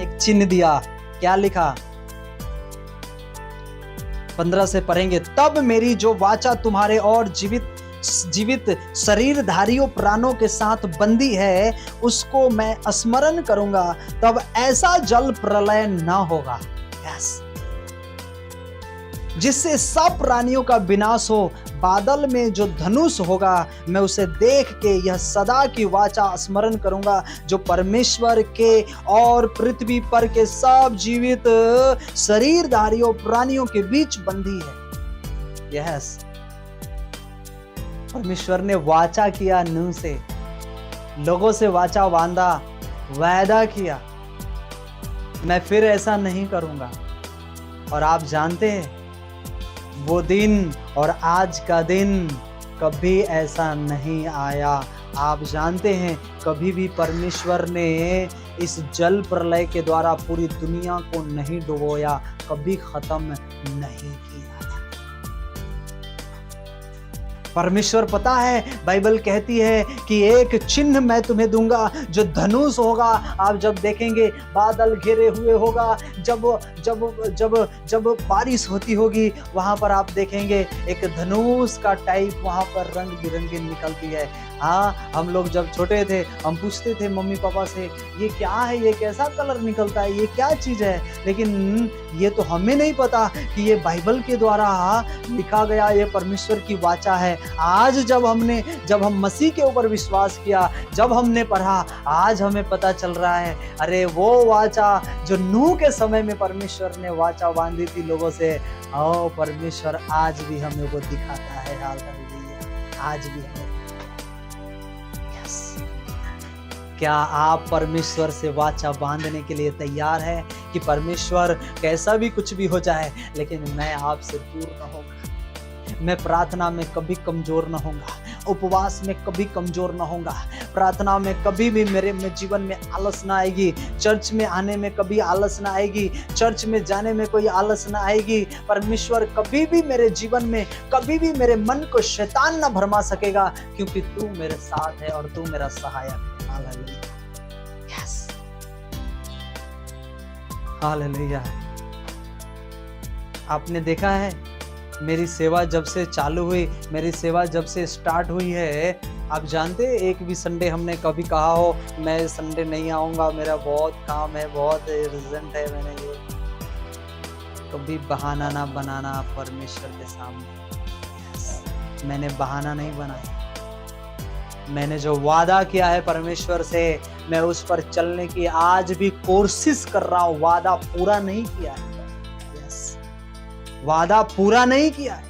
एक चिन्ह दिया। क्या लिखा? 15 से पढ़ेंगे। तब मेरी जो वाचा तुम्हारे और जीवित शरीरधारियों प्राणों के साथ बंदी है, उसको मैं स्मरण करूंगा, तब ऐसा जल प्रलय न होगा। यस, जिससे सब प्राणियों का विनाश हो। बादल में जो धनुष होगा, मैं उसे देख के यह सदा की वाचा स्मरण करूंगा, जो परमेश्वर के और पृथ्वी पर के सब जीवित शरीरधारियों प्राणियों के बीच बंधी है। यस, परमेश्वर ने वाचा किया, नूह से, लोगों से वाचा बांधा, वायदा किया, मैं फिर ऐसा नहीं करूंगा। और आप जानते हैं, वो दिन और आज का दिन कभी ऐसा नहीं आया। आप जानते हैं, कभी भी परमेश्वर ने इस जल प्रलय के द्वारा पूरी दुनिया को नहीं डुबोया, कभी खत्म नहीं किया। परमेश्वर, पता है, बाइबल कहती है कि एक चिन्ह मैं तुम्हें दूंगा, जो धनुष होगा। आप जब देखेंगे बादल घिरे हुए होगा, जब जब जब जब बारिश होती होगी, वहां पर आप देखेंगे एक धनुष का टाइप वहां पर रंग बिरंगी निकलती है। हाँ, हम लोग जब छोटे थे, हम पूछते थे मम्मी पापा से, ये क्या है, ये कैसा कलर निकलता है, ये क्या चीज है? लेकिन ये तो हमें नहीं पता कि ये बाइबल के द्वारा लिखा गया, ये परमेश्वर की वाचा है। आज जब हम मसीह के ऊपर विश्वास किया, जब हमने पढ़ा, आज हमें पता चल रहा है, अरे वो वाचा जो नूह के समय में परमेश्वर ने वाचा बांधी थी लोगों से, ओ परमेश्वर आज भी हमें वो दिखाता है। हालेलुया, आज भी हमें। यस, क्या आप परमेश्वर से वाचा बांधने के लिए तैयार है कि परमेश्वर कैसा भी कुछ भी हो जाए, लेकिन मैं आपसे दूर न होगा, मैं प्रार्थना में कभी कमजोर न होऊंगा, उपवास में कभी कमजोर न होऊंगा, प्रार्थना में कभी भी मेरे जीवन में आलस ना आएगी, चर्च में आने में कभी आलस ना आएगी, चर्च में जाने में कोई आलस ना आएगी। परमेश्वर कभी भी मेरे जीवन में, कभी भी मेरे मन को शैतान ना भरमा सकेगा, क्योंकि तू मेरे साथ है और तू मेरा सहायक है। Hallelujah, yes, hallelujah. आपने देखा है, मेरी सेवा जब से चालू हुई, मेरी सेवा जब से स्टार्ट हुई है, आप जानते हैं, एक भी संडे हमने कभी कहा हो मैं संडे नहीं आऊँगा, मेरा बहुत काम है, बहुत अर्जेंट है, मैंने ये कभी बहाना ना बनाना परमेश्वर के सामने। मैंने बहाना नहीं बनाया, मैंने जो वादा किया है परमेश्वर से, मैं उस पर चलने की आज भी कोशिश कर रहा हूँ। वादा पूरा नहीं किया है, वादा पूरा नहीं किया है,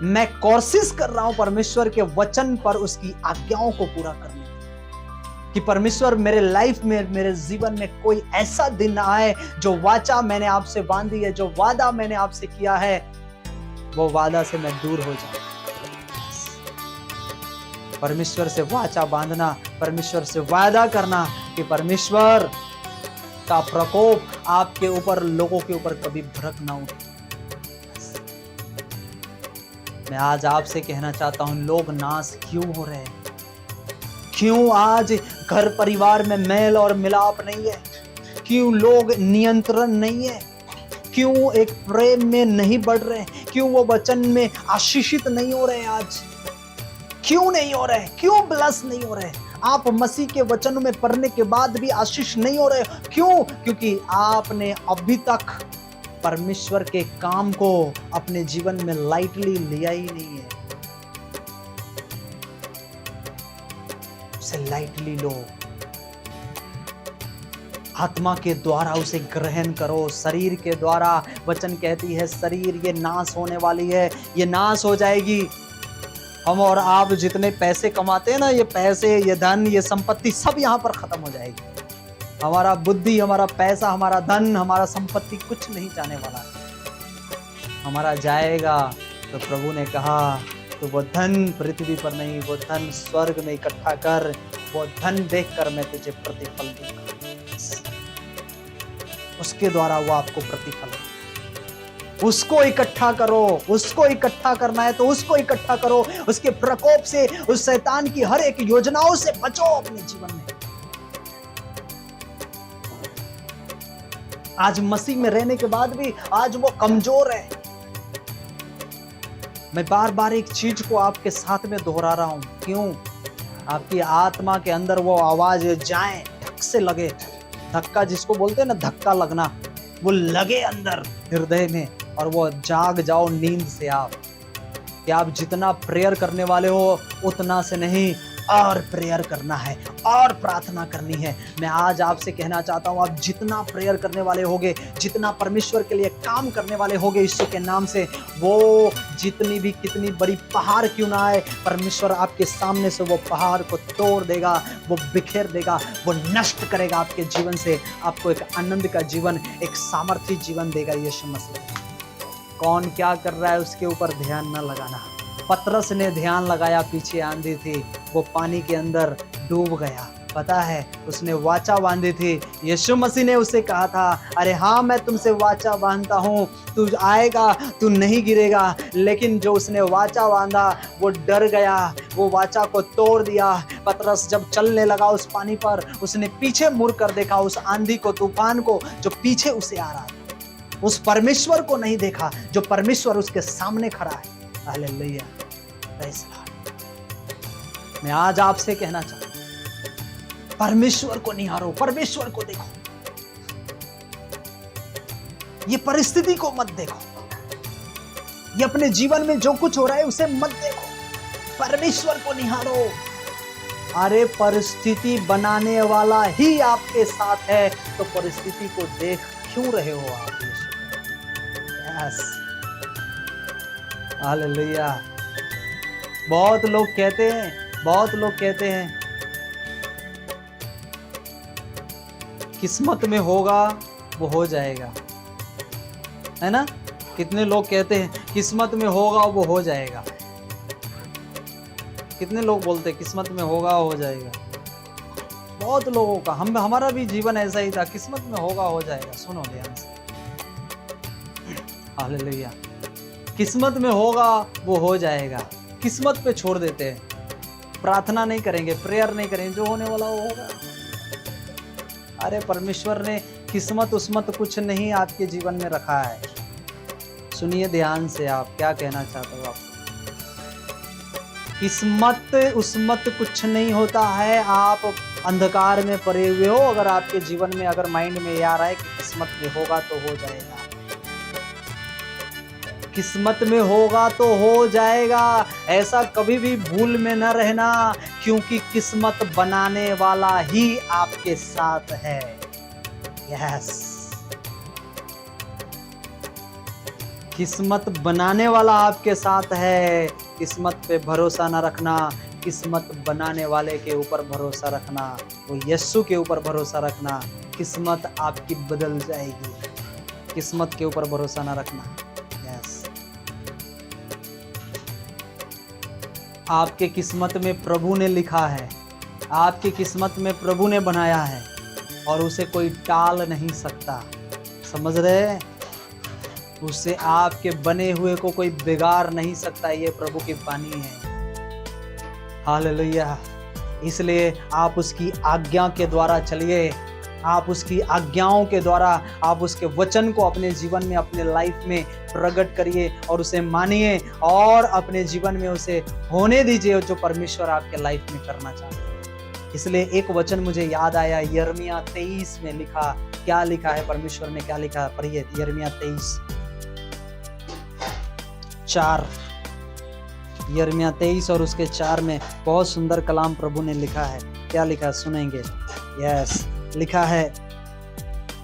मैं कोशिश कर रहा हूं परमेश्वर के वचन पर, उसकी आज्ञाओं को पूरा करने की। परमेश्वर मेरे लाइफ में, मेरे जीवन में कोई ऐसा दिन आए जो वाचा मैंने आपसे बांधी है, जो वादा मैंने आपसे किया है, वो वादा से मैं दूर हो जाऊं। परमेश्वर से वाचा बांधना, परमेश्वर से वादा करना कि परमेश्वर का प्रकोप आपके ऊपर, लोगों के ऊपर कभी भड़क ना उठे। मैं आज आपसे कहना चाहता हूं, लोग नाश क्यों हो रहे हैं? क्यों आज घर परिवार में मेल और मिलाप नहीं है? क्यों लोग नियंत्रण नहीं है? क्यों एक प्रेम में नहीं बढ़ रहे? क्यों वो वचन में आशीषित नहीं हो रहे? आज क्यों नहीं हो रहे? क्यों ब्लस नहीं हो रहे? आप मसीह के वचनों में पढ़ने के बाद भी आशीष नहीं हो रहे? क्यों? क्योंकि आपने अभी तक परमेश्वर के काम को अपने जीवन में लाइटली लिया ही नहीं है। उसे लाइटली लो, आत्मा के द्वारा उसे ग्रहण करो, शरीर के द्वारा। वचन कहती है शरीर ये नाश होने वाली है, ये नाश हो जाएगी। हम और आप जितने पैसे कमाते हैं ना, ये पैसे, ये धन, ये संपत्ति सब यहाँ पर खत्म हो जाएगी। हमारा बुद्धि, हमारा पैसा, हमारा धन, हमारा संपत्ति कुछ नहीं जाने वाला है, हमारा जाएगा। तो प्रभु ने कहा, तो वो धन पृथ्वी पर नहीं, वो धन स्वर्ग में इकट्ठा कर, वो धन देखकर मैं तुझे प्रतिफल दूंगा। उसके द्वारा वो आपको प्रतिफल, उसको इकट्ठा करो, उसको इकट्ठा करना है तो उसको इकट्ठा करो। उसके प्रकोप से, उस शैतान की हर एक योजनाओं से बचो अपने जीवन में। आज मसीह में रहने के बाद भी आज वो कमजोर है। मैं बार बार एक चीज को आपके साथ में दोहरा रहा हूं, क्यों? आपकी आत्मा के अंदर वो आवाज जाए, धक से लगे, धक्का जिसको बोलते हैं ना, धक्का लगना, वो लगे अंदर हृदय में, और वो जाग जाओ नींद से आप, कि आप जितना प्रेयर करने वाले हो उतना से नहीं, और प्रेयर करना है और प्रार्थना करनी है। मैं आज आपसे कहना चाहता हूं, आप जितना प्रेयर करने वाले होगे, जितना परमेश्वर के लिए काम करने वाले होगे यीशु के नाम से, वो जितनी भी कितनी बड़ी पहाड़ क्यों ना आए, परमेश्वर आपके सामने से वो पहाड़ को तोड़ देगा, वो बिखेर देगा, वो नष्ट करेगा आपके जीवन से। आपको एक आनंद का जीवन, एक सामर्थ्य जीवन देगा यीशु मसीह। कौन क्या कर रहा है उसके ऊपर ध्यान न लगाना। पतरस ने ध्यान लगाया, पीछे आंधी थी, वो पानी के अंदर डूब गया। पता है, उसने वाचा बांधी थी। यीशु मसीह ने उसे कहा था, अरे हाँ मैं तुमसे वाचा बांधता हूँ, तू आएगा, तू नहीं गिरेगा। लेकिन जो उसने वाचा बांधा वो डर गया, वो वाचा को तोड़ दिया। पतरस जब चलने लगा उस पानी पर, उसने पीछे मुड़ कर देखा, उस आंधी को, तूफान को जो पीछे उसे आ रहा था। उस परमेश्वर को नहीं देखा जो परमेश्वर उसके सामने खड़ा है। Hallelujah, praise Lord. मैं आज आपसे कहना चाहता हूं, परमेश्वर को निहारो, परमेश्वर को देखो। ये परिस्थिति को मत देखो, ये अपने जीवन में जो कुछ हो रहा है उसे मत देखो, परमेश्वर को निहारो। अरे परिस्थिति बनाने वाला ही आपके साथ है, तो परिस्थिति को देख क्यों रहे हो आप? Yes, hallelujah. बहुत लोग कहते हैं किस्मत में होगा वो हो जाएगा, है ना? कितने लोग कहते हैं किस्मत में होगा वो हो जाएगा। कितने लोग बोलते हैं किस्मत में होगा हो जाएगा। बहुत लोगों का, हमारा भी जीवन ऐसा ही था, किस्मत में होगा हो जाएगा। सुनो ध्यान से, हालेलुया। किस्मत में होगा वो हो जाएगा, किस्मत पे छोड़ देते हैं, प्रार्थना नहीं करेंगे, प्रेयर नहीं करेंगे, जो होने वाला वो होगा। अरे परमेश्वर ने किस्मत उस्मत कुछ नहीं आपके जीवन में रखा है। सुनिए ध्यान से, आप क्या कहना चाहते हो? आप किस्मत उस्मत कुछ नहीं होता है। आप अंधकार में पड़े हुए हो, अगर आपके जीवन में अगर माइंड में ये आ रहा है कि किस्मत में होगा तो हो जाएगा, किस्मत में होगा तो हो जाएगा, ऐसा कभी भी भूल में न रहना, क्योंकि किस्मत बनाने वाला ही आपके साथ है। यस, किस्मत बनाने वाला आपके साथ है। किस्मत पे भरोसा न रखना, किस्मत बनाने वाले के ऊपर भरोसा रखना, वो यीशु के ऊपर भरोसा रखना। किस्मत आपकी बदल जाएगी, किस्मत के ऊपर भरोसा न रखना। आपके किस्मत में प्रभु ने लिखा है, आपकी किस्मत में प्रभु ने बनाया है, और उसे कोई टाल नहीं सकता। समझ रहे? उससे आपके बने हुए को कोई बिगाड़ नहीं सकता। ये प्रभु की वाणी है। हालेलुया। इसलिए आप उसकी आज्ञा के द्वारा चलिए, आप उसकी आज्ञाओं के द्वारा आप उसके वचन को अपने जीवन में, अपने लाइफ में प्रकट करिए और उसे मानिए, और अपने जीवन में उसे होने दीजिए जो परमेश्वर आपके लाइफ में करना चाहते हैं। इसलिए एक वचन मुझे याद आया, यिर्मयाह 23 में लिखा। क्या लिखा है? परमेश्वर ने क्या लिखा? पढ़िए, यिर्मयाह 23:4। यिर्मयाह 23 और उसके 4 में बहुत सुंदर कलाम प्रभु ने लिखा है। क्या लिखा है? सुनेंगे। यस, लिखा है,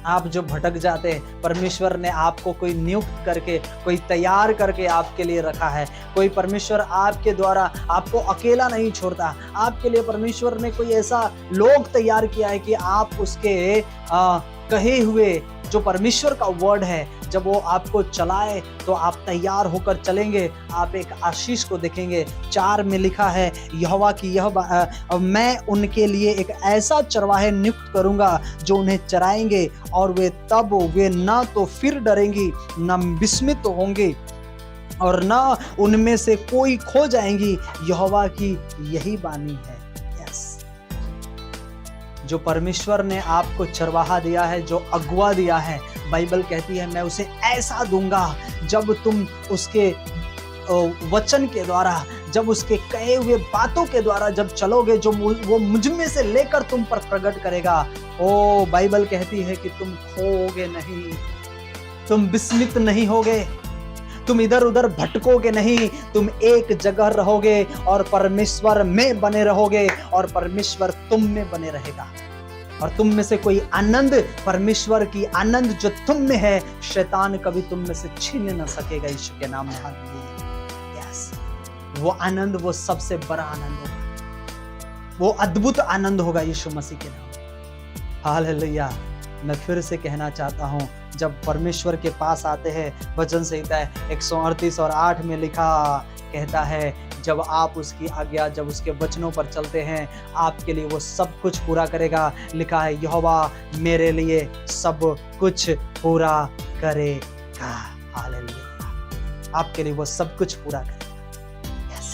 आप जो भटक जाते, परमेश्वर ने आपको कोई नियुक्त करके, कोई तैयार करके आपके लिए रखा है। कोई परमेश्वर आपके द्वारा आपको अकेला नहीं छोड़ता। आपके लिए परमेश्वर ने कोई ऐसा लोग तैयार किया है कि आप उसके कहे हुए जो परमेश्वर का वर्ड है, जब वो आपको चलाए तो आप तैयार होकर चलेंगे, आप एक आशीष को देखेंगे। 4 में लिखा है, यहोवा की मैं उनके लिए एक ऐसा चरवाहे नियुक्त करूंगा जो उन्हें चराएंगे, और वे ना तो फिर डरेंगी, न विस्मित होंगे, और ना उनमें से कोई खो जाएंगी। यहोवा की यही वाणी है। यस, जो परमेश्वर ने आपको चरवाहा दिया है, जो अगुआ दिया है, बाइबल कहती है मैं उसे ऐसा दूंगा जब तुम उसके वचन के द्वारा, जब उसके कहे हुए बातों के द्वारा जब चलोगे, जो वो मुझ में से लेकर तुम पर प्रकट करेगा। ओ बाइबल कहती है कि तुम खोओगे नहीं, तुम विस्मित नहीं होगे, तुम इधर उधर भटकोगे नहीं, तुम एक जगह रहोगे और परमेश्वर में बने रहोगे और परमेश्वर तुम में बने रहेगा। और तुम में से कोई आनंद, परमेश्वर की आनंद जो तुम में है, शैतान कभी तुम में से छीन न सकेगा। यीशु के नाम में हालेलुया। यस, वो आनंद वो सबसे बड़ा आनंद होगा, वो अद्भुत आनंद होगा यीशु मसीह के नाम में। हालेलुया। मैं फिर से कहना चाहता हूं, जब परमेश्वर के पास आते हैं, वचन संहिता 138 और 8 में लिखा कहता है, जब आप उसकी आज्ञा, जब उसके वचनों पर चलते हैं, आपके लिए वो सब कुछ पूरा करेगा। लिखा है यहोवा मेरे लिए सब कुछ पूरा करेगा। हालेलुया। आपके लिए वो सब कुछ पूरा करेगा। यस।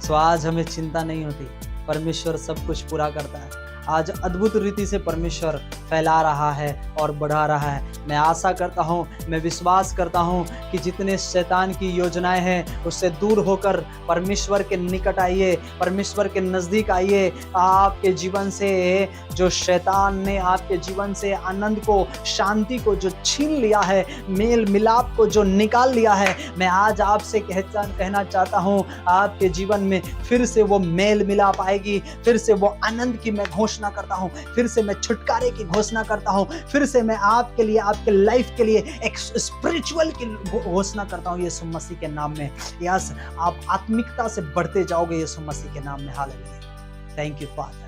सो आज हमें चिंता नहीं होती, परमेश्वर सब कुछ पूरा करता है। आज अद्भुत रीति से परमेश्वर फैला रहा है और बढ़ा रहा है। मैं आशा करता हूँ, मैं विश्वास करता हूँ कि जितने शैतान की योजनाएं हैं उससे दूर होकर परमेश्वर के निकट आइए, परमेश्वर के नज़दीक आइए। आपके जीवन से जो शैतान ने आपके जीवन से आनंद को, शांति को जो छीन लिया है, मेल मिलाप को जो निकाल लिया है, मैं आज आपसे कहना चाहता हूँ, आपके जीवन में फिर से वो मेल मिलाप आएगी, फिर से वो आनंद की मैं घोषणा करता हूँ, फिर से मैं छुटकारे की घोषणा करता हूँ, फिर से मैं आपके लिए, आपके लाइफ के लिए एक स्पिरिचुअल की घोषणा करता हूँ यीशु मसीह के नाम में। यस, आप आत्मिकता से बढ़ते जाओगे यीशु मसीह के नाम में। हालेलुया। Thank you father.